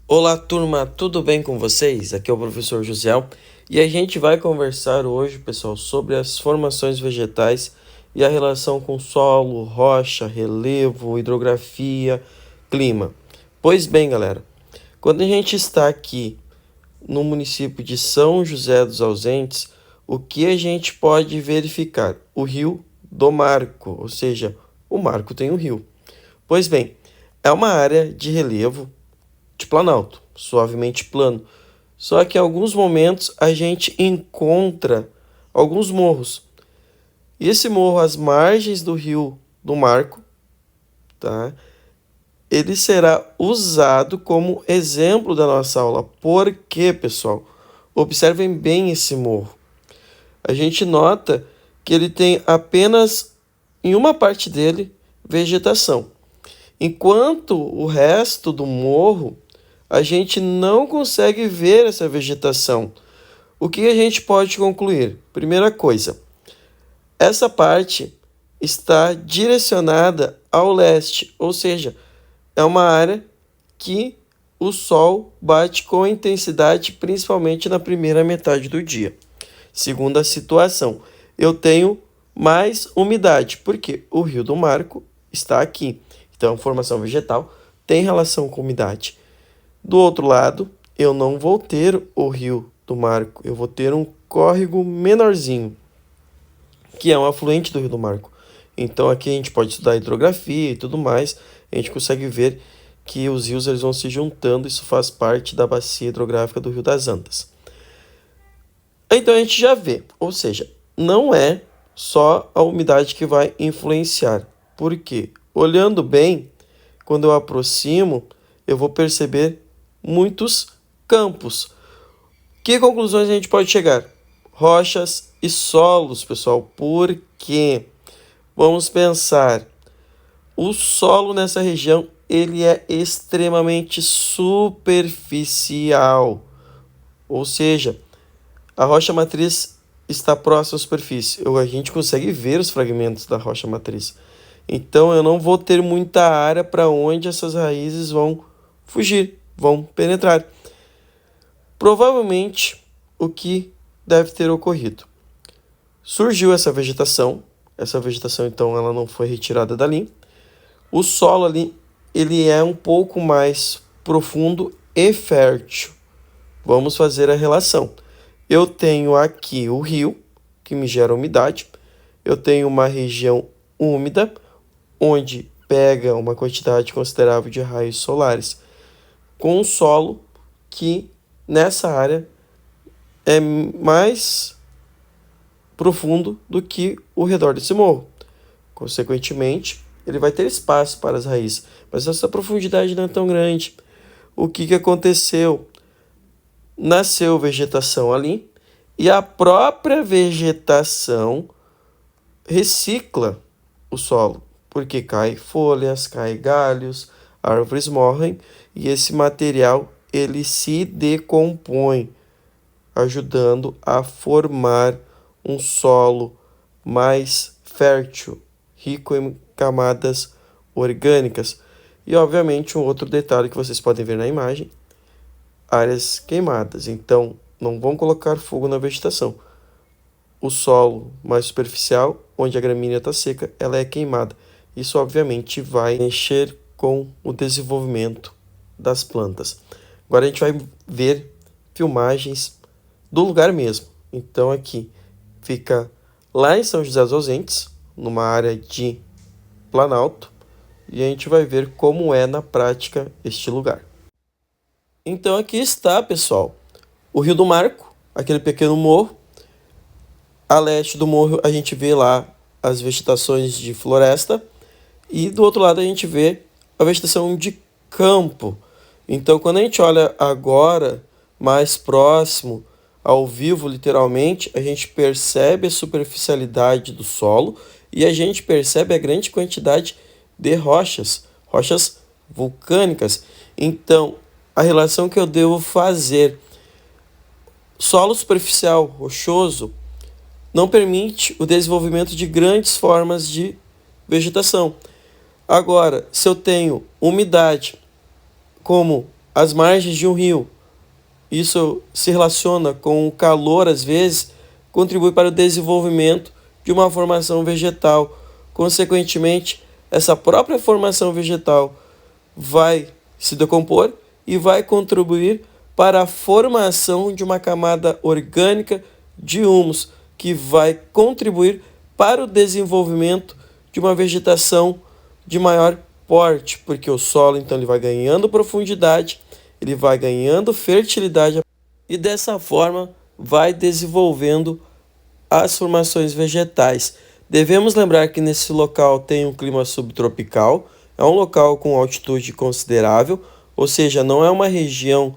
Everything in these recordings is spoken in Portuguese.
Olá, turma, tudo bem com vocês? Aqui é o professor José e a gente vai conversar hoje, pessoal, sobre as formações vegetais e a relação com solo, rocha, relevo, hidrografia, clima. Pois bem, galera, quando a gente está aqui no município de São José dos Ausentes, o que a gente pode verificar? O rio do Marco, ou seja, o Marco tem um rio. Pois bem, é uma área de relevo de planalto, suavemente plano. Só que em alguns momentos a gente encontra alguns morros. E esse morro, às margens do rio do Marco, tá? Ele será usado como exemplo da nossa aula. Por quê, pessoal? Observem bem esse morro. A gente nota que ele tem apenas em uma parte dele vegetação, enquanto o resto do morro a gente não consegue ver essa vegetação. O que a gente pode concluir? Primeira coisa, essa parte está direcionada ao leste, ou seja, é uma área que o sol bate com intensidade, principalmente na primeira metade do dia. Segunda situação, eu tenho mais umidade, porque o Rio do Marco está aqui. Então, formação vegetal tem relação com umidade. Do outro lado, eu não vou ter o Rio do Marco, eu vou ter um córrego menorzinho, que é um afluente do Rio do Marco. Então aqui a gente pode estudar hidrografia e tudo mais, a gente consegue ver que os rios eles vão se juntando, isso faz parte da bacia hidrográfica do Rio das Antas. Então a gente já vê, ou seja, não é só a umidade que vai influenciar. Por quê? Olhando bem, quando eu aproximo, eu vou perceber muitos campos. Que conclusões a gente pode chegar? Rochas e solos, pessoal. Por quê? Vamos pensar. O solo nessa região, ele é extremamente superficial. Ou seja, a rocha matriz está próxima à superfície. A gente consegue ver os fragmentos da rocha matriz. Então, eu não vou ter muita área para onde essas raízes vão fugir, vão penetrar. Provavelmente, o que deve ter ocorrido? Surgiu essa vegetação então ela não foi retirada dali. O solo ali, ele é um pouco mais profundo e fértil. Vamos fazer a relação. Eu tenho aqui o rio, que me gera umidade. Eu tenho uma região úmida, onde pega uma quantidade considerável de raios solares, com um solo que nessa área é mais profundo do que o redor desse morro. Consequentemente, ele vai ter espaço para as raízes, mas essa profundidade não é tão grande. O que aconteceu? Nasceu vegetação ali e a própria vegetação recicla o solo, porque cai folhas, cai galhos, árvores morrem e esse material ele se decompõe, ajudando a formar um solo mais fértil, rico em camadas orgânicas. E obviamente um outro detalhe que vocês podem ver na imagem, áreas queimadas. Então não vão colocar fogo na vegetação. O solo mais superficial, onde a gramínea está seca, ela é queimada. Isso obviamente vai mexer com o desenvolvimento das plantas. Agora a gente vai ver filmagens do lugar mesmo. Então aqui fica lá em São José dos Ausentes, numa área de Planalto, e a gente vai ver como é na prática este lugar. Então aqui está, pessoal, o Rio do Marco, aquele pequeno morro. A leste do morro a gente vê lá as vegetações de floresta e do outro lado a gente vê a vegetação de campo. Então quando a gente olha agora mais próximo, ao vivo literalmente, a gente percebe a superficialidade do solo e a gente percebe a grande quantidade de rochas vulcânicas. Então a relação que eu devo fazer, solo superficial rochoso, não permite o desenvolvimento de grandes formas de vegetação. Agora, se eu tenho umidade, como as margens de um rio. Isso se relaciona com o calor, às vezes, contribui para o desenvolvimento de uma formação vegetal. Consequentemente, essa própria formação vegetal vai se decompor e vai contribuir para a formação de uma camada orgânica de humus, que vai contribuir para o desenvolvimento de uma vegetação de maior porte, porque o solo então ele vai ganhando profundidade, ele vai ganhando fertilidade e dessa forma vai desenvolvendo as formações vegetais. Devemos lembrar que nesse local tem um clima subtropical, é um local com altitude considerável, ou seja, não é uma região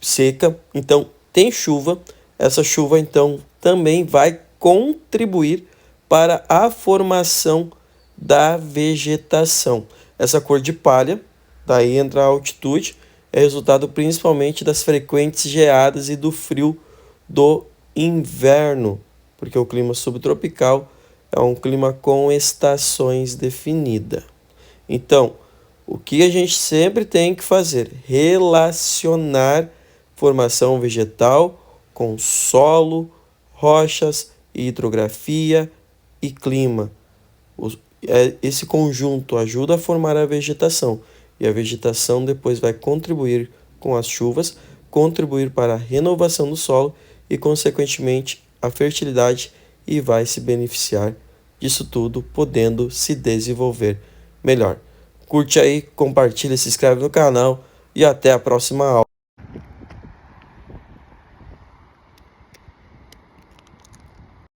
seca, então tem chuva. Essa chuva então também vai contribuir para a formação da vegetação. Essa cor de palha, daí entra a altitude, é resultado principalmente das frequentes geadas e do frio do inverno, porque o clima subtropical é um clima com estações definidas. Então, o que a gente sempre tem que fazer? Relacionar formação vegetal com solo, rochas, hidrografia e clima. Esse conjunto ajuda a formar a vegetação e a vegetação depois vai contribuir com as chuvas, contribuir para a renovação do solo e, consequentemente, a fertilidade e vai se beneficiar disso tudo, podendo se desenvolver melhor. Curte aí, compartilha, se inscreve no canal e até a próxima aula.